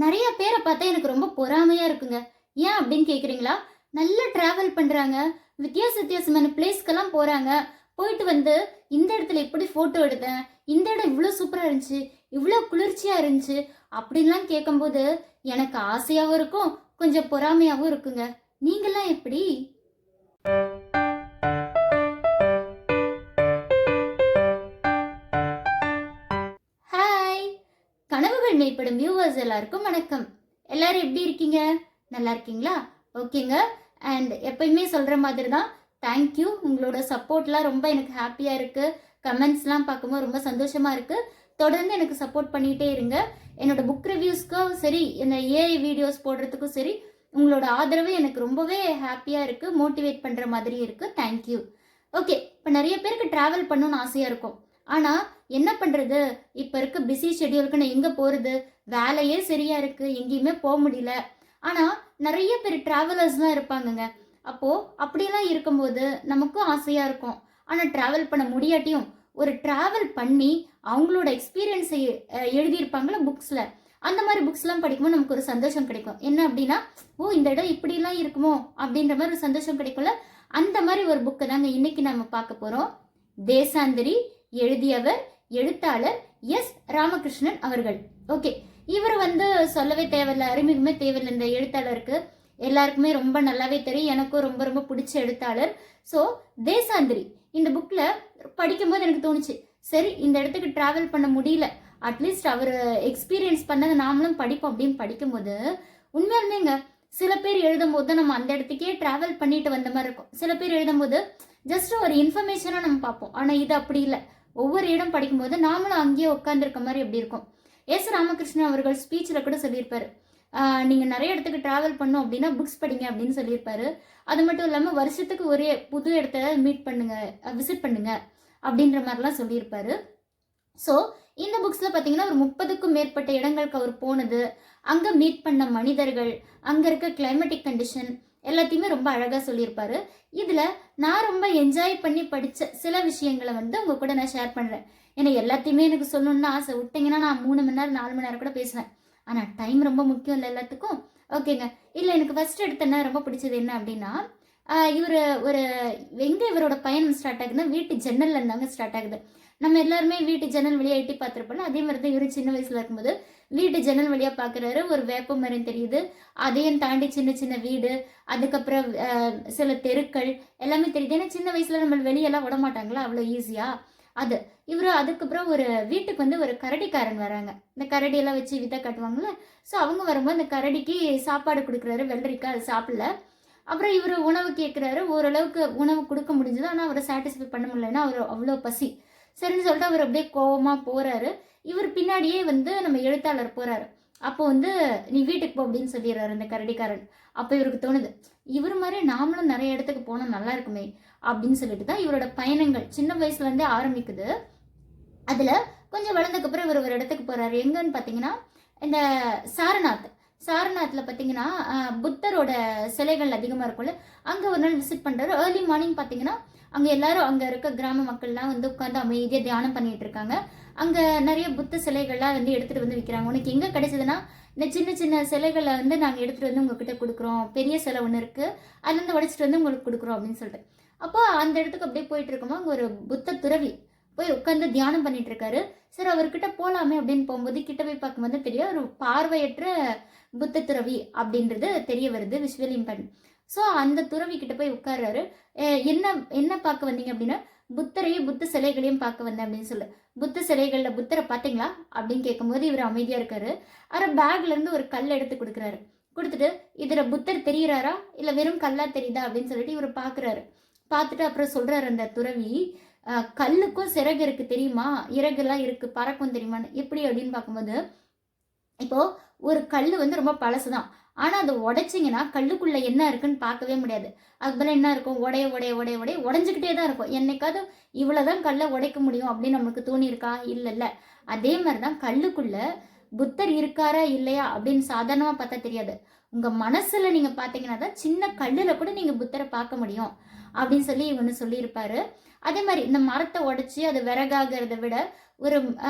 நிறைய பேரை பார்த்தா எனக்கு ரொம்ப பொறாமையா இருக்குங்க. ஏன் அப்படின்னு கேட்குறீங்களா? நல்லா டிராவல் பண்றாங்க. வித்தியாசமான பிளேஸ்க்கெல்லாம் போறாங்க. போயிட்டு வந்து இந்த இடத்துல இப்படி ஃபோட்டோ எடுத்தேன். இந்த இடம் இவ்வளோ சூப்பரா இருந்துச்சு. இவ்வளோ குளிர்ச்சியா இருந்துச்சு. அப்படின்லாம் கேட்கும்போது எனக்கு ஆசையாவும் இருக்கும். கொஞ்சம் பொறாமையாவும் இருக்குங்க. நீங்கலாம் எப்படி? ஹாய்! கனவுகள் மேம்படும் வியூவர்ஸ் எல்லாருக்கும் வணக்கம். எல்லாரும் எப்படி இருக்கீங்க? நல்லா இருக்கீங்களா? ஓகேங்க. அண்ட் எப்பயுமே சொல்ற மாதிரி தான், தேங்க்யூ. உங்களோட சப்போர்ட்லாம் ரொம்ப எனக்கு ஹாப்பியா இருக்கு. கமெண்ட்ஸ்லாம் பார்க்கும்போது ரொம்ப சந்தோஷமா இருக்கு. தொடர்ந்து எனக்கு சப்போர்ட் பண்ணிட்டே இருங்க. என்னோட புக் ரிவ்யூஸ்க்கும் சரி, இந்த ஏஐ வீடியோஸ் போடுறதுக்கும் சரி, உங்களோட ஆதரவு எனக்கு ரொம்பவே ஹாப்பியா இருக்கு. மோட்டிவேட் பண்ற மாதிரி இருக்கு. தேங்க்யூ. ஓகே. இப்போ நிறைய பேருக்கு டிராவல் பண்ணணும்னு ஆசையா இருக்கும். ஆனா என்ன பண்றது? இப்ப இருக்க பிஸி ஷெட்யூலுக்கு நான் எங்க போறது? வேலையே சரியா இருக்கு. எங்கேயுமே போக முடியல. ஆனா நிறைய பேர் டிராவலர்ஸ்லாம் இருப்பாங்கங்க. அப்போ அப்படியெல்லாம் இருக்கும்போது நமக்கும் ஆசையா இருக்கும். ஆனா டிராவல் பண்ண முடியாட்டியும் ஒரு டிராவல் பண்ணி அவங்களோட எக்ஸ்பீரியன்ஸை எழுதியிருப்பாங்களா புக்ஸ்ல. அந்த மாதிரி புக்ஸ்லாம் படிக்கும்போது நமக்கு ஒரு சந்தோஷம் கிடைக்கும். என்ன அப்படின்னா, ஓ இந்த இடம் இப்படிலாம் இருக்குமோ அப்படின்ற மாதிரி ஒரு சந்தோஷம் கிடைக்கும்ல. அந்த மாதிரி ஒரு புக்கை தாங்க இன்னைக்கு நம்ம பார்க்க போறோம். தேசாந்திரி. எழுதியவர் எழுத்தாளர் எஸ் ராமகிருஷ்ணன் அவர்கள். ஓகே. இவர் வந்து சொல்லவே தேவையில்ல, அறிமுகமே தேவையில்லை. இந்த எழுத்தாளருக்கு எல்லாருக்குமே ரொம்ப நல்லாவே தெரியும். எனக்கும் ரொம்ப ரொம்ப பிடிச்ச எழுத்தாளர். ஸோ தேசாந்திரி இந்த புக்ல படிக்கும்போது எனக்கு தோணுச்சு, சரி இந்த இடத்துக்கு டிராவல் பண்ண முடியல, அட்லீஸ்ட் அவர் எக்ஸ்பீரியன்ஸ் பண்ணதை நாமளும் படிப்போம் அப்படின்னு படிக்கும்போது உண்மையாலுமேங்க சில பேர் எழுதும் போது நம்ம அந்த இடத்துக்கே டிராவல் பண்ணிட்டு வந்த மாதிரி இருக்கும். சில பேர் எழுதும் போது ஜஸ்ட் ஒரு இன்ஃபர்மேஷனா நம்ம பார்ப்போம். ஆனா இது அப்படி இல்லை. ஒவ்வொரு இடம் படிக்கும்போது நாமளும் அங்கேயே உட்காந்துருக்க மாதிரி எப்படி இருக்கும். எஸ் ராமகிருஷ்ணன் அவர்கள் ஸ்பீச்சில் கூட சொல்லியிருப்பாரு, நீங்கள் நிறைய இடத்துக்கு ட்ராவல் பண்ணும் அப்படின்னா புக்ஸ் படிங்க அப்படின்னு சொல்லியிருப்பாரு. அது மட்டும் இல்லாமல் வருஷத்துக்கு ஒரே புது இடத்த மீட் பண்ணுங்க, விசிட் பண்ணுங்க அப்படின்ற மாதிரிலாம் சொல்லியிருப்பாரு. ஸோ இந்த புக்ஸில் பார்த்தீங்கன்னா ஒரு 30க்கும் மேற்பட்ட இடங்களுக்கு அவர் போனது, அங்கே மீட் பண்ண மனிதர்கள், அங்கே இருக்க கிளைமேட்டிக் கண்டிஷன் எல்லாத்தையுமே ரொம்ப அழகாக சொல்லியிருப்பாரு. இதில் நான் ரொம்ப என்ஜாய் பண்ணி படித்த சில விஷயங்களை வந்து உங்கள் கூட நான் ஷேர் பண்ணுறேன். ஏன்னா எல்லாத்தையுமே எனக்கு சொல்லணும்னு ஆசை. விட்டிங்கன்னா நான் 3 மணி நேரம் 4 மணி நேரம் கூட பேசுவேன். ஆனால் டைம் ரொம்ப முக்கியம் இல்லை எல்லாத்துக்கும். ஓகேங்க. இல்லை எனக்கு ஃபர்ஸ்ட் எடுத்தேன்னா ரொம்ப பிடிச்சது என்ன அப்படின்னா, இவர் ஒரு எங்கே இவரோட பயணம் ஸ்டார்ட் ஆகுதுன்னா வீட்டு ஜன்னல்ல இருந்தாங்க ஸ்டார்ட் ஆகுது. நம்ம எல்லாருமே வீட்டு ஜன்னல் வழியாக எட்டி பார்த்துருப்போம்ல, அதே மாதிரி தான் இவர் சின்ன வயசில் இருக்கும்போது வீட்டு ஜன்னல் வழியாக பார்க்குறாரு. ஒரு வேப்ப மரம் தெரியுது. அதையும் தாண்டி சின்ன சின்ன வீடு, அதுக்கப்புறம் சில தெருக்கள் எல்லாமே தெரியுது. ஏன்னா சின்ன வயசில் நம்ம வெளியெல்லாம் விட மாட்டாங்களா அவ்வளோ ஈஸியாக. அது இவர் அதுக்கப்புறம் ஒரு வீட்டுக்கு வந்து ஒரு கரடிக்காரன் வராங்க. இந்த கரடியெல்லாம் வச்சு வித்த காட்டுவாங்கள்ல. ஸோ அவங்க வரும்போது அந்த கரடிக்கு சாப்பாடு கொடுக்குறாரு. வெள்ளரிக்காய் அது சாப்பிடல. அப்புறம் இவர் உணவு கேட்குறாரு. ஓரளவுக்கு உணவு கொடுக்க முடிஞ்சது. ஆனால் அவரை சாட்டிஸ்ஃபை பண்ண முடியலன்னா அவர் அவ்வளோ பசி. சரின்னு சொல்லிட்டு அவர் அப்படியே கோவமாக போகிறாரு. இவர் பின்னாடியே வந்து நம்ம எழுத்தாளர் போகிறாரு. அப்போ வந்து நீ வீட்டுக்கு போ அப்படின்னு சொல்லிடுறாரு அந்த கரடிக்காரன். அப்போ இவருக்கு தோணுது, இவர் மாதிரி நாமளும் நிறைய இடத்துக்கு போனால் நல்லா இருக்குமே அப்படின்னு சொல்லிட்டு தான் இவரோட பயணங்கள் சின்ன வயசுலேருந்தே ஆரம்பிக்குது. அதில் கொஞ்சம் வளர்ந்ததுக்கப்புறம் இவர் ஒரு இடத்துக்கு போகிறாரு. எங்கன்னு பார்த்தீங்கன்னா இந்த சாரநாத். சாரநாத்தில் பார்த்தீங்கன்னா புத்தரோட சிலைகள் அதிகமாக இருக்கும்ல, அங்கே ஒரு நாள் விசிட் பண்ணுறாரு. ஏர்லி மார்னிங் பார்த்தீங்கன்னா அங்கே எல்லாரும் அங்கே இருக்க கிராம மக்கள்லாம் வந்து உட்காந்து அமைதியாக தியானம் பண்ணிட்டு இருக்காங்க. அங்கே நிறைய புத்த சிலைகள்லாம் வந்து எடுத்துகிட்டு வந்து விற்கிறாங்க. உனக்கு எங்கே கிடைச்சதுன்னா இந்த சின்ன சின்ன சிலைகளை வந்து நாங்கள் எடுத்துகிட்டு வந்து உங்ககிட்ட கொடுக்குறோம். பெரிய சிலை ஒன்று இருக்குது, அதுலேருந்து உடைச்சிட்டு வந்து உங்களுக்கு கொடுக்குறோம் அப்படின்னு சொல்லிட்டு. அப்போ அந்த இடத்துக்கு அப்படியே போயிட்டு இருக்கோமா, அங்கே ஒரு புத்த துறவி போய் உட்காந்து தியானம் பண்ணிட்டு இருக்காரு. சரி அவர்கிட்ட போகலாமே அப்படின்னு போகும்போது கிட்ட போய் பார்க்கும்போது தெரியும் ஒரு பார்வையற்ற புத்த துறவி அப்படின்றது தெரிய வருது, விஷுவல் இம்பேக்ட். ஸோ அந்த துறவி கிட்ட போய் உட்கார்றாரு. என்ன என்ன பார்க்க வந்தீங்க அப்படின்னா, புத்தரையும் புத்த சிலைகளையும் பார்க்க வந்தேன் அப்படின்னு சொல்லு. புத்த சிலைகளில் புத்தரை பார்த்தீங்களா அப்படின்னு கேட்கும்போது இவர் அமைதியாக இருக்காரு. அவர் பேக்ல இருந்து ஒரு கல் எடுத்து கொடுக்குறாரு. கொடுத்துட்டு இதில் புத்தர் தெரிகிறாரா இல்லை வெறும் கல்லா தெரியுதா அப்படின்னு சொல்லிட்டு இவர் பார்க்குறாரு. பார்த்துட்டு அப்புறம் சொல்கிறாரு அந்த துறவி, கல்லுக்கும் சிறகு இருக்குது தெரியுமா, இறகுலாம் இருக்குது, பறக்கும் தெரியுமான்னு. எப்படி அப்படின்னு பார்க்கும்போது, இப்போது ஒரு கல் வந்து ரொம்ப பழசு தான். ஆனால் அதை உடைச்சிங்கன்னா கல்லுக்குள்ளே என்ன இருக்குன்னு பார்க்கவே முடியாது. அதுக்கு பதிலாக என்ன இருக்கும், உடைய உடைய உடைய உடைய உடஞ்சிக்கிட்டே தான் இருக்கும். என்னைக்காவது இவ்வளோ தான் கல்லை உடைக்க முடியும் அப்படின்னு நம்மளுக்கு தோணியிருக்கா? இல்லை இல்லை. அதே மாதிரி தான் கல்லுக்குள்ளே புத்தர் இருக்காரா இல்லையா அப்படின்னு சாதாரணமாக பார்த்தா தெரியாது. உங்கள் மனசில் நீங்கள் பார்த்தீங்கன்னா தான் சின்ன கல்லில் கூட நீங்கள் புத்தரை பார்க்க முடியும் அப்படின்னு சொல்லி இவனு சொல்லியிருப்பாரு. அதே மாதிரி இந்த மரத்தை உடைச்சி அது விறகாகிறத விட ஒரு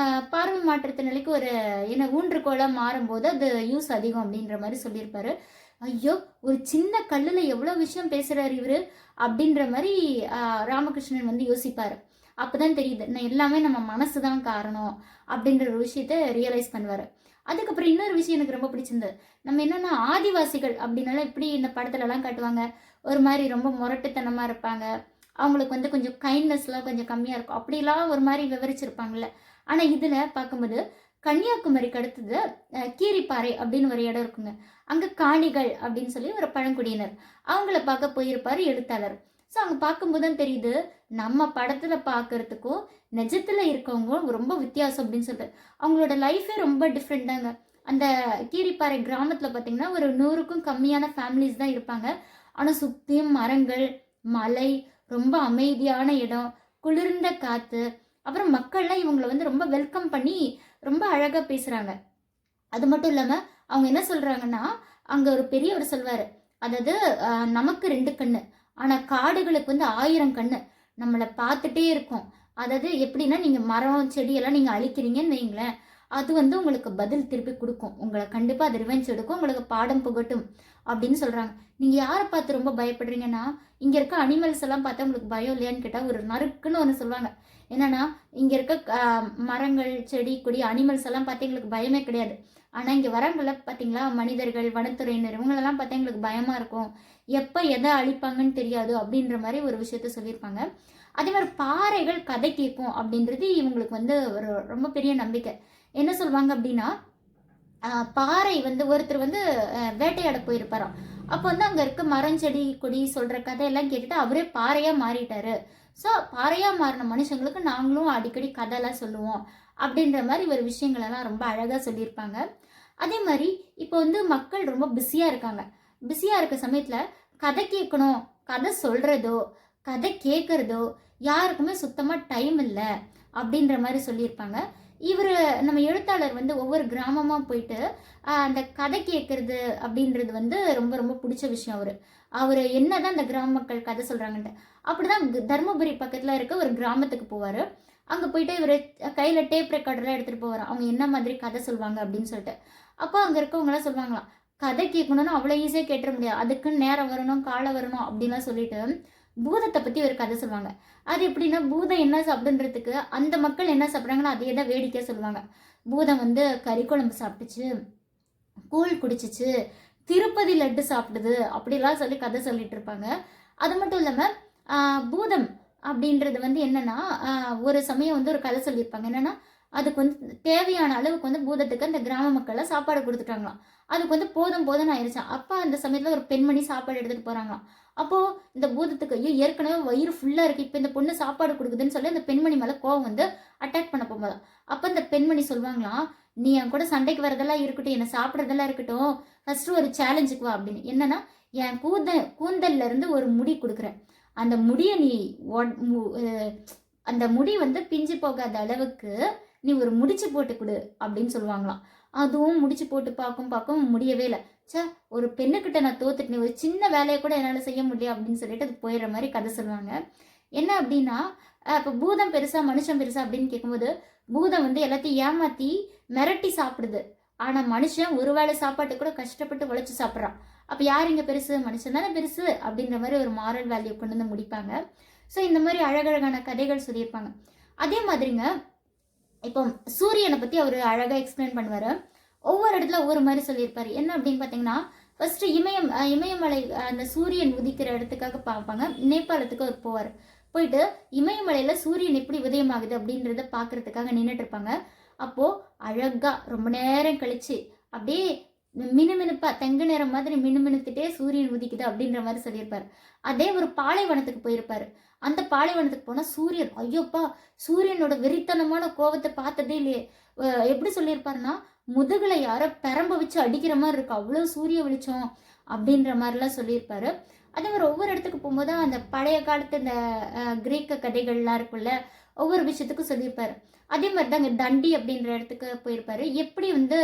பார்வை மாற்றத்தினாலைக்கு ஒரு என்ன ஊன்றுகோலாக மாறும்போது அது யூஸ் அதிகம் அப்படின்ற மாதிரி சொல்லியிருப்பாரு. ஐயோ! ஒரு சின்ன கல்லுல எவ்வளோ விஷயம் பேசுறாரு இவரு அப்படின்ற மாதிரி ராமகிருஷ்ணன் வந்து யோசிப்பாரு. அப்பதான் தெரியுது நான் எல்லாமே நம்ம மனசு தான் காரணம் அப்படின்ற ஒரு விஷயத்த ரியலைஸ் பண்ணுவாரு. அதுக்கப்புறம் இன்னொரு விஷயம் எனக்கு ரொம்ப பிடிச்சிருந்தது. நம்ம என்னன்னா ஆதிவாசிகள் அப்படின்னால இப்படி இந்த படத்துலலாம் காட்டுவாங்க. ஒரு மாதிரி ரொம்ப முரட்டுத்தனமா இருப்பாங்க. அவங்களுக்கு வந்து கொஞ்சம் கைண்ட்னஸ்லாம் கொஞ்சம் கம்மியா இருக்கும். அப்படிலாம் ஒரு மாதிரி விவரிச்சிருப்பாங்கல்ல. ஆனா இதுல பார்க்கும்போது கன்னியாகுமரிக்கு அடுத்தது கீரிப்பாறை அப்படின்னு ஒரு இடம் இருக்குங்க. அங்க காணிகள் அப்படின்னு சொல்லி ஒரு பழங்குடியினர். அவங்கள பார்க்க போயிருப்பாரு எழுத்தாளர். ஸோ அங்க பார்க்கும்போது தான் தெரியுது, நம்ம படத்துல பார்க்கறதுக்கும் நிஜத்துல இருக்கவங்க ரொம்ப வித்தியாசம் அப்படின்னு சொல்லிட்டு. அவங்களோட லைஃபே ரொம்ப டிஃப்ரெண்ட் தாங்க. அந்த கீரிப்பாறை கிராமத்துல பார்த்தீங்கன்னா ஒரு 100க்கும் கம்மியான ஃபேமிலிஸ் தான் இருப்பாங்க. ஆனா சுத்தியும் மரங்கள், மலை, ரொம்ப அமைதியான இடம், குளிர்ந்த காத்து, அப்புறம் மக்கள்லாம் இவங்கள வந்து ரொம்ப வெல்கம் பண்ணி ரொம்ப அழகா பேசுறாங்க. அது மட்டும் இல்லாம அவங்க என்ன சொல்றாங்கன்னா, அங்க ஒரு பெரியவர் சொல்வாரு. அதாவது நமக்கு 2 கண்ணு. ஆனா காடுகளுக்கு வந்து 1000 கண்ணு. நம்மள பார்த்துட்டே இருக்கும். அதாவது எப்படின்னா, நீங்க மரம், செடி எல்லாம் நீங்க அழிக்கிறீங்கன்னு வைங்களேன், அது வந்து உங்களுக்கு பதில் திருப்பி குடுக்கும். உங்கள கண்டிப்பா அது ரிவெஞ்ச் எடுக்கும். உங்களுக்கு பாடம் புகட்டும் அப்படின்னு சொல்றாங்க. நீங்க யார பார்த்து ரொம்ப பயப்படுறீங்கன்னா, இங்க இருக்க அனிமல்ஸ் எல்லாம் பார்த்தா உங்களுக்கு பயம் இல்லையான்னு கேட்டா, ஒரு நறுக்குன்னு ஒண்ணு சொல்லுவாங்க. என்னன்னா, இங்க இருக்க மரங்கள், செடி, கொடி, அனிமல்ஸ் எல்லாம் பார்த்து எங்களுக்கு பயமே கிடையாது. ஆனா இங்க வரவங்கள பார்த்தீங்களா, மனிதர்கள், வனத்துறையினர் இவங்களெல்லாம் பார்த்தா எங்களுக்கு பயமா இருக்கும். எப்ப எதை அழிப்பாங்கன்னு தெரியாது அப்படின்ற மாதிரி ஒரு விஷயத்த சொல்லியிருப்பாங்க. அதே மாதிரி பாறைகள் கதை கேட்கும் அப்படின்றது இவங்களுக்கு வந்து ஒரு ரொம்ப பெரிய நம்பிக்கை. என்ன சொல்லுவாங்க அப்படின்னா, பாறை வந்து ஒருத்தர் வந்து வேட்டையாட போயிருப்பாராம். அப்போ வந்து அங்க இருக்க மரம், செடி, கொடி சொல்ற கதையெல்லாம் கேட்டுட்டு அவரே பாறையா மாறிட்டாரு. ஸோ பாறையா மாறின மனுஷங்களுக்கு நாங்களும் அடிக்கடி கதையெல்லாம் சொல்லுவோம் அப்படின்ற மாதிரி ஒரு விஷயங்களெல்லாம் ரொம்ப அழகா சொல்லியிருப்பாங்க. அதே மாதிரி இப்போ வந்து மக்கள் ரொம்ப பிஸியா இருக்காங்க. பிஸியா இருக்க சமயத்துல கதை கேட்கணும், கதை சொல்றதோ, கதை கேட்கறதோ யாருக்குமே சுத்தமா டைம் இல்லை அப்படின்ற மாதிரி சொல்லியிருப்பாங்க. இவர் நம்ம எழுத்தாளர் வந்து ஒவ்வொரு கிராமமா போயிட்டு அந்த கதை கேட்கறது அப்படின்றது வந்து ரொம்ப ரொம்ப பிடிச்ச விஷயம். அவர் என்னதான் அந்த கிராம மக்கள் கதை சொல்றாங்கன்ட்டு அப்படிதான் தருமபுரி பக்கத்துல இருக்க ஒரு கிராமத்துக்கு போவாரு. அங்க போயிட்டு இவர் கையில டேப் ரெக்கார்டர்லாம் எடுத்துட்டு போவார். அவங்க என்ன மாதிரி கதை சொல்லுவாங்க அப்படின்னு சொல்லிட்டு. அப்போ அங்க இருக்கவங்க எல்லாம் சொல்லுவாங்களாம், கதை கேட்கணும்னு அவ்வளோ ஈஸியா கேட்டுற முடியாது, அதுக்குன்னு நேரம் வரணும், காலம் வரணும் அப்படின்லாம் சொல்லிட்டு பூதத்தை பத்தி ஒரு கதை சொல்லுவாங்க. அது எப்படின்னா, பூதம் என்ன சாப்பிடுன்றதுக்கு அந்த மக்கள் என்ன சாப்பிட்றாங்களோ அதே தான் வேடிக்கையா சொல்லுவாங்க. பூதம் வந்து கறி குழம்பு சாப்பிட்டுச்சு, கூழ் குடிச்சிச்சு, திருப்பதி லட்டு சாப்பிடுது அப்படிலாம் சொல்லி கதை சொல்லிட்டு இருப்பாங்க. அது மட்டும் இல்லாம பூதம் அப்படின்றது வந்து என்னன்னா, ஒரு சமயம் வந்து ஒரு கதை சொல்லியிருப்பாங்க. என்னன்னா, அதுக்கு வந்து தேவையான அளவுக்கு வந்து பூதத்துக்கு அந்த கிராம மக்கள்லாம் சாப்பாடு கொடுத்துட்டாங்களாம். அதுக்கு வந்து போதும் போதும்னு ஆயிடுச்சாம். அப்போ அந்த சமயத்தில் ஒரு பெண்மணி சாப்பாடு எடுத்துகிட்டு போகிறாங்களாம். அப்போது இந்த பூதத்துக்கு ஐயோ ஏற்கனவே வயிறு ஃபுல்லாக இருக்குது, இப்போ இந்த பொண்ணு சாப்பாடு கொடுக்குதுன்னு சொல்லி அந்த பெண்மணி மேலே கோவம் வந்து அட்டாக் பண்ண போகும்போது அப்போ இந்த பெண்மணி சொல்லுவாங்களாம், நீ என் கூட சண்டைக்கு வரதெல்லாம் இருக்கட்டும், என்னை சாப்பிட்றதெல்லாம் இருக்கட்டும், ஃபஸ்ட்டு ஒரு சேலஞ்சுக்கு வா அப்படின்னு. என்னன்னா, என் கூந்தல்ல இருந்து ஒரு முடி கொடுக்குறேன், அந்த முடியை நீ அந்த முடி வந்து பிஞ்சு போகாத அளவுக்கு நீ ஒரு முடிச்சு போட்டு கொடு அப்படின்னு சொல்லுவாங்களாம். அதுவும் முடிச்சு போட்டு பார்க்கும் முடியவே இல்லை. சே, ஒரு பெண்ணுக்கிட்ட நான் தோத்துட்டேன், ஒரு சின்ன வேலையை கூட என்னால் செய்ய முடியும் அப்படின்னு சொல்லிட்டு அது போயிடுற மாதிரி கதை சொல்லுவாங்க. என்ன அப்படின்னா, இப்போ பூதம் பெருசா மனுஷன் பெருசா அப்படின்னு கேட்கும்போது, பூதம் வந்து எல்லாத்தையும் ஏமாத்தி மிரட்டி சாப்பிடுது. ஆனா மனுஷன் ஒரு வேளை சாப்பாட்டு கூட கஷ்டப்பட்டு உழைச்சு சாப்பிட்றான். அப்ப யார் இங்க பெருசு? மனுஷன் தானே பெருசு அப்படின்ற மாதிரி ஒரு மாரல் வேல்யூ கொண்டு வந்து முடிப்பாங்க. ஸோ இந்த மாதிரி அழகழகான கதைகள் சொல்லியிருப்பாங்க. அதே மாதிரிங்க, இப்போ சூரியனை பத்தி அவர் அழகா எக்ஸ்பிளைன் பண்ணுவாரு. ஒவ்வொரு இடத்துல ஒவ்வொரு மாதிரி சொல்லியிருப்பாரு. என்ன அப்படின்னு பார்த்தீங்கன்னா, ஃபர்ஸ்ட் இமயமலை அந்த சூரியன் உதிக்கிற இடத்துக்காக பார்ப்பாங்க. நேபாளத்துக்கு அவர் போவார். போயிட்டு இமயமலையில சூரியன் எப்படி உதயமாகுது அப்படின்றத பார்க்கறதுக்காக நின்றுட்டு இருப்பாங்க. அப்போ அழகா ரொம்ப நேரம் கழிச்சு அப்படியே மினுமினுப்பா தங்க நேரம் மாதிரி மினுமினுத்துட்டே சூரியன் உதிக்குது அப்படின்ற மாதிரி சொல்லியிருப்பாரு. அதே ஒரு பாலைவனத்துக்கு போயிருப்பாரு. அந்த பாலைவனத்துக்கு போனா சூரியன், ஐயோப்பா, சூரியனோட வெறித்தனமான கோவத்தை பார்த்ததே இல்லையே. எப்படி சொல்லியிருப்பாருன்னா, முதுகுல யாரோ பெரம்ப வச்சு அடிக்கிற மாதிரி இருக்கு, அவ்வளவு சூரிய வெளிச்சம் அப்படின்ற மாதிரிலாம் சொல்லியிருப்பாரு. அதே மாதிரி ஒவ்வொரு இடத்துக்கு போகும்போது அந்த பழைய காலத்து இந்த கிரேக்க கதைகள்லாம் இருக்குல்ல, ஒவ்வொரு விஷயத்துக்கும் சொல்லியிருப்பாரு. அதே மாதிரி தாங்க தண்டி அப்படின்ற இடத்துக்கு போயிருப்பாரு. எப்படி வந்து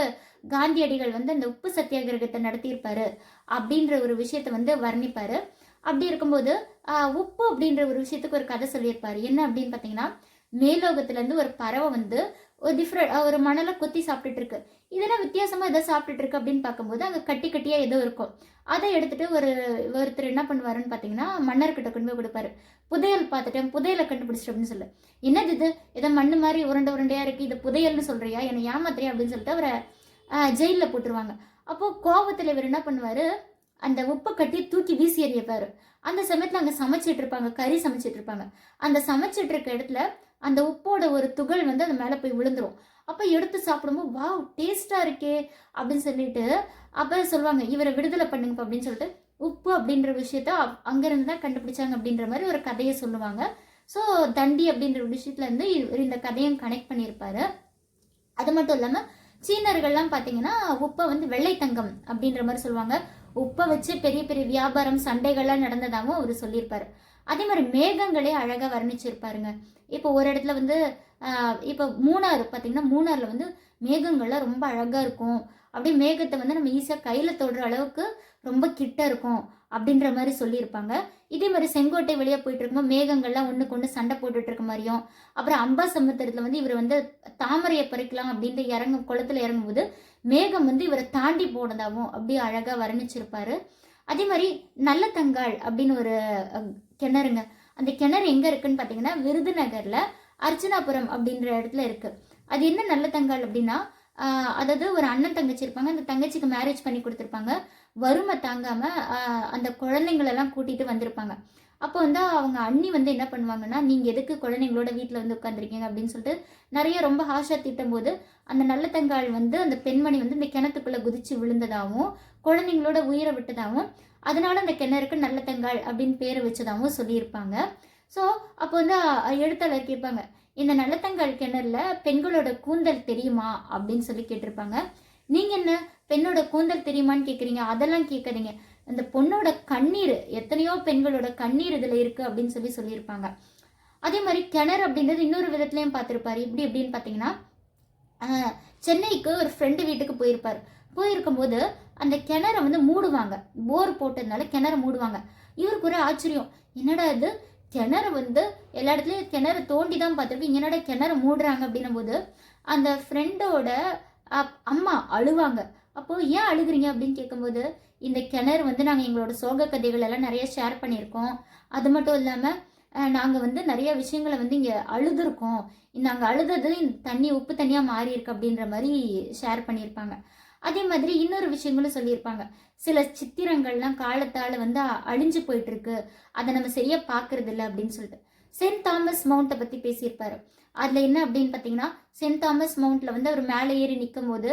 காந்தியடிகள் வந்து அந்த உப்பு சத்தியாகிரகத்தை நடத்தியிருப்பாரு அப்படின்ற ஒரு விஷயத்த வந்து வர்ணிப்பாரு. அப்படி இருக்கும்போது உப்பு அப்படின்ற ஒரு விஷயத்துக்கு ஒரு கதை சொல்லியிருப்பாரு. என்ன அப்படின்னு பார்த்தீங்கன்னா, மேலோகத்துலேருந்து ஒரு பறவை வந்து ஒரு டிஃப்ரெண்ட் ஒரு மணலை கொத்தி சாப்பிட்டுட்டு இருக்கு. இதெல்லாம் வித்தியாசமாக எதை சாப்பிட்டுட்டு இருக்கு அப்படின்னு பார்க்கும்போது அங்கே கட்டி கட்டியாக ஏதோ இருக்கும். அதை எடுத்துட்டு ஒருத்தர் என்ன பண்ணுவாருன்னு பார்த்தீங்கன்னா மன்னர்கிட்ட கொண்டு போய் கொடுப்பாரு. புதையல் பார்த்துட்டேன், புதையலை கண்டுபிடிச்சிட்டு அப்படின்னு சொல்லு. என்னது இது, ஏதோ மண்ணு மாதிரி உருண்டையாக இருக்குது, இது புதையல்னு சொல்கிறியா, என்னை ஏமாத்துறியா அப்படின்னு சொல்லிட்டு அவரை ஜெயிலில் போட்டுருவாங்க. அப்போது கோபத்தில் இவர் என்ன பண்ணுவார், அந்த உப்பை கட்டி தூக்கி வீசி எறியப்பாரு. அந்த சமயத்தில் அங்கே சமைச்சிட்டு இருப்பாங்க, கறி சமைச்சிட்டு இருப்பாங்க. அந்த சமைச்சிட்டு இருக்க இடத்துல அந்த உப்போட ஒரு துகள் வந்து அது மேலே போய் விழுந்துரும். அப்போ எடுத்து சாப்பிடும்போது வாவ் டேஸ்ட்டாக இருக்கே அப்படின்னு சொல்லிட்டு அப்போ சொல்லுவாங்க, இவரை விடுதலை பண்ணுங்க அப்படின்னு சொல்லிட்டு உப்பு அப்படின்ற விஷயத்த அங்கேருந்து தான் கண்டுபிடிச்சாங்க அப்படின்ற மாதிரி ஒரு கதையை சொல்லுவாங்க. ஸோ தண்டி அப்படின்ற விஷயத்துலேருந்து இவர் இந்த கதையும் கனெக்ட் பண்ணியிருப்பாரு. அது மட்டும் இல்லாமல் சீனர்கள்லாம் பார்த்தீங்கன்னா உப்பை வந்து வெள்ளை தங்கம் அப்படின்ற மாதிரி சொல்லுவாங்க. உப்பை வச்சு பெரிய பெரிய வியாபாரம் சண்டைகள்லாம் நடந்ததாகவும் அவர் சொல்லியிருப்பாரு. அதே மாதிரி மேகங்களே அழகாக வர்ணிச்சிருப்பாருங்க. இப்போ ஒரு இடத்துல வந்து இப்போ மூணாறு பார்த்தீங்கன்னா மூணாறில் வந்து மேகங்கள்லாம் ரொம்ப அழகாக இருக்கும். அப்படியே மேகத்தை வந்து நம்ம ஈஸியாக கையில் தொடுற அளவுக்கு ரொம்ப கிட்ட இருக்கும் அப்படின்ற மாதிரி சொல்லியிருப்பாங்க. இதே மாதிரி செங்கோட்டை வெளியே போயிட்டு இருக்கும்போது மேகங்கள்லாம் ஒன்றுக்கு ஒன்று சண்டை போட்டுட்டு இருக்க மாதிரியும், அப்புறம் அம்பாசமுத்திரத்தில் வந்து இவர் வந்து தாமரையை பறிக்கலாம் அப்படின்ட்டு குளத்தில் இறங்கும்போது மேகம் வந்து இவரை தாண்டி போனதாகவும் அப்படியே அழகாக வர்ணிச்சிருப்பாரு. அதே மாதிரி நல்ல தங்காள் அப்படின்னு ஒரு கிணறுங்க. அந்த கிணறு எங்கே இருக்குன்னு பார்த்தீங்கன்னா விருதுநகரில் அர்ச்சனாபுரம் அப்படின்ற இடத்துல இருக்குது. அது என்ன நல்ல தங்காள் அப்படின்னா, அதாவது ஒரு அண்ணன் தங்கச்சி இருப்பாங்க, அந்த தங்கச்சிக்கு மேரேஜ் பண்ணி கொடுத்துருப்பாங்க. வறுமை தாங்காமல் அந்த குழந்தைங்களெல்லாம் கூட்டிகிட்டு வந்திருப்பாங்க. அப்போ வந்து அவங்க அண்ணி வந்து என்ன பண்ணுவாங்கன்னா, நீங்கள் எதுக்கு குழந்தைங்களோட வீட்டில் வந்து உட்காந்துருக்கீங்க அப்படின்னு சொல்லிட்டு நிறைய ரொம்ப ஹாஷாக திட்டும் போது அந்த நல்ல தங்காள் வந்து அந்த பெண்மணி வந்து இந்த கிணத்துக்குள்ளே குதிச்சு விழுந்ததாகவும் குழந்தைங்களோட உயிரை விட்டதாகவும் அதனால அந்த கிணறுக்கு நல்ல தங்காள் அப்படின்னு பேரை வச்சதாகவும் சொல்லியிருப்பாங்க. ஸோ அப்போ வந்து எழுத்தாளர் கேட்பாங்க, இந்த நல்லத்தங்காள் கிணறுல பெண்களோட கூந்தல் தெரியுமா அப்படின்னு சொல்லி கேட்டிருப்பாங்க. நீங்கள் என்ன பெண்ணோட கூந்தல் தெரியுமான்னு கேட்குறீங்க, அதெல்லாம் கேட்காதீங்க, அந்த பொண்ணோட கண்ணீர், எத்தனையோ பெண்களோட கண்ணீர் இதில் இருக்குது அப்படின்னு சொல்லியிருப்பாங்க. அதே மாதிரி கிணறு அப்படின்றது இன்னொரு விதத்துலையும் பார்த்துருப்பாரு. இப்படி எப்படின்னு பார்த்தீங்கன்னா, சென்னைக்கு ஒரு ஃப்ரெண்டு வீட்டுக்கு போயிருக்கும்போது அந்த கிணறை வந்து மூடுவாங்க, போர் போட்டதுனால கிணறு மூடுவாங்க. இவருக்கு ஒரு ஆச்சரியம், என்னடா இது கிணறு வந்து எல்லா இடத்துலையும் கிணறு தோண்டி தான் பார்த்துருப்போம், என்னடா கிணறு மூடுறாங்க அப்படின்னும் போது அந்த ஃப்ரெண்டோட அம்மா அழுவாங்க. அப்போது ஏன் அழுகுறீங்க அப்படின்னு கேட்கும்போது, இந்த கிணறு வந்து நாங்கள் எங்களோட சோக கதைகள் எல்லாம் நிறைய ஷேர் பண்ணியிருக்கோம், அது மட்டும் இல்லாமல் நாங்கள் வந்து நிறைய விஷயங்களை வந்து இங்கே அழுதுருக்கோம், நாங்கள் அழுதது இந்த தண்ணி உப்பு தண்ணியாக மாறி இருக்கு அப்படின்ற மாதிரி ஷேர் பண்ணியிருப்பாங்க. அதே மாதிரி இன்னொரு விஷயங்களும் சொல்லியிருப்பாங்க, சில சித்திரங்கள்லாம் காலத்தால் வந்து அழிஞ்சு போயிட்டு இருக்கு, அதை நம்ம சரியாக பார்க்கறது இல்லை அப்படின்னு சொல்லிட்டு சென்ட் தாமஸ் மவுண்ட்டை பற்றி பேசியிருப்பாரு. அதில் என்ன அப்படின்னு பார்த்தீங்கன்னா, சென்ட் தாமஸ் மவுண்ட்டில் வந்து அவர் மேலே ஏறி நிற்கும் போது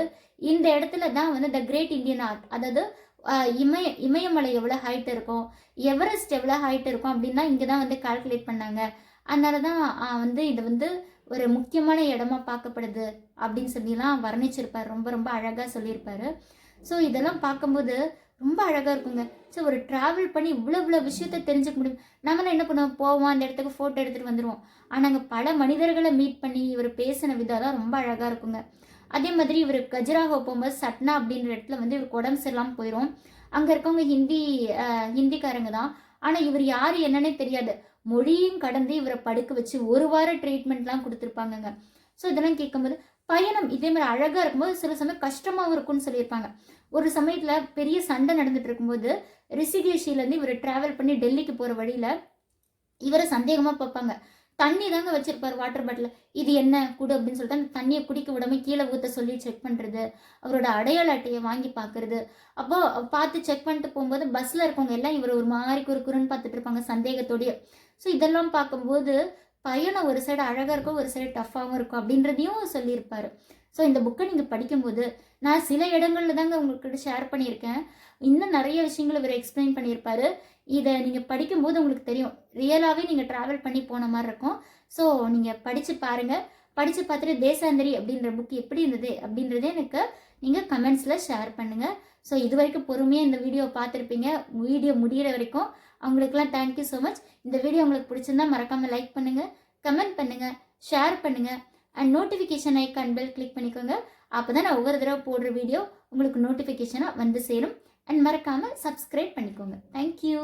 இந்த இடத்துல தான் வந்து த கிரேட் இந்தியன் ஆர்ட், அதாவது இமயமலை எவ்வளோ ஹைட் இருக்கும், எவரெஸ்ட் எவ்வளோ ஹைட் இருக்கும் அப்படின்னா இங்கே தான் வந்து கால்குலேட் பண்ணாங்க. அதனால தான் வந்து இது வந்து ஒரு முக்கியமான இடமா பார்க்கப்படுது அப்படின்னு சொல்லிலாம் வர்ணிச்சிருப்பார். ரொம்ப ரொம்ப அழகாக சொல்லியிருப்பாரு. ஸோ இதெல்லாம் பார்க்கும்போது ரொம்ப அழகாக இருக்குங்க. ஸோ ஒரு ட்ராவல் பண்ணி இவ்வளோ விஷயத்த தெரிஞ்சுக்க முடியும். நம்மளாம் என்ன பண்ணுவோம், போவோம், அந்த இடத்துக்கு ஃபோட்டோ எடுத்துகிட்டு வந்துடுவோம். ஆனால் அங்கே பல மனிதர்களை மீட் பண்ணி இவர் பேசின விதம்லாம் ரொம்ப அழகாக இருக்குங்க. அதே மாதிரி இவர் கஜுராஹோ போகும்போது சட்னா அப்படின்ற இடத்துல வந்து இவருக்கு உடம்பு சரியில்லாமல் போயிடும். அங்கே இருக்கவங்க ஹிந்திக்காரங்க தான், ஆனால் இவர் யார் என்னன்னே தெரியாது, மொழியும் கடந்து இவரை படுக்க வச்சு ஒரு வாரம் ட்ரீட்மெண்ட்லாம் கொடுத்துருப்பாங்கங்க. ஸோ இதெல்லாம் கேட்கும்போது பயணம் இதே மாதிரி அழகாக இருக்கும்போது சில சமயம் கஷ்டமாகவும் இருக்கும்னு சொல்லியிருப்பாங்க. ஒரு சமயத்தில் பெரிய சண்டை நடந்துட்டு இருக்கும்போது ரிஷிகேஷிலேருந்து இவர் ட்ராவல் பண்ணி டெல்லிக்கு போகிற வழியில் இவரை சந்தேகமாக பார்ப்பாங்க. தண்ணி தாங்க வச்சிருப்பார், வாட்டர் பாட்டில், இது என்ன குடு அப்படின்னு சொல்லிட்டு அந்த தண்ணியை குடிக்க விடாமல் கீழே ஊற்ற சொல்லி செக் பண்ணுறது, அவரோட அடையாள அட்டையை வாங்கி பார்க்குறது. அப்போது பார்த்து செக் பண்ணிட்டு போகும்போது பஸ்ஸில் இருக்கவங்க எல்லாம் இவர் ஒரு மாதிரி குறுன்னு பார்த்துட்டு இருப்பாங்க சந்தேகத்தோடைய. ஸோ இதெல்லாம் பார்க்கும்போது பயணம் ஒரு சைடு அழகாக இருக்கும், ஒரு சைடு டஃப்பாகவும் இருக்கும் அப்படின்றதையும் சொல்லியிருப்பார். ஸோ இந்த புக்கை நீங்கள் படிக்கும்போது நான் சில இடங்களில் தாங்க உங்கள்கிட்ட ஷேர் பண்ணியிருக்கேன், இன்னும் நிறைய விஷயங்கள் இவர் எக்ஸ்பிளைன் பண்ணியிருப்பார். இதை நீங்கள் படிக்கும்போது உங்களுக்கு தெரியும், ரியலாகவே நீங்கள் ட்ராவல் பண்ணி போன மாதிரி இருக்கும். ஸோ நீங்கள் படித்து பாருங்கள், படித்து பார்த்துட்டு தேசாந்திரி அப்படின்ற புக் எப்படி இருந்தது அப்படின்றதே எனக்கு நீங்கள் கமெண்ட்ஸில் ஷேர் பண்ணுங்கள். ஸோ இது வரைக்கும் பொறுமையாக இந்த வீடியோ பார்த்துருப்பீங்க, வீடியோ முடிகிற வரைக்கும் அவங்களுக்குலாம் தேங்க்யூ ஸோ மச். இந்த வீடியோ உங்களுக்கு பிடிச்சிருந்தா மறக்காமல் லைக் பண்ணுங்கள், கமெண்ட் பண்ணுங்கள், ஷேர் பண்ணுங்கள், and notification icon bell click பண்ணிக்கோங்க. அப்போ தான் நான் ஒவ்வொரு தடவை போடுற வீடியோ உங்களுக்கு நோட்டிஃபிகேஷனாக வந்து சேரும். அண்ட் மறக்காமல் சப்ஸ்கிரைப் பண்ணிக்கோங்க. தேங்க்யூ.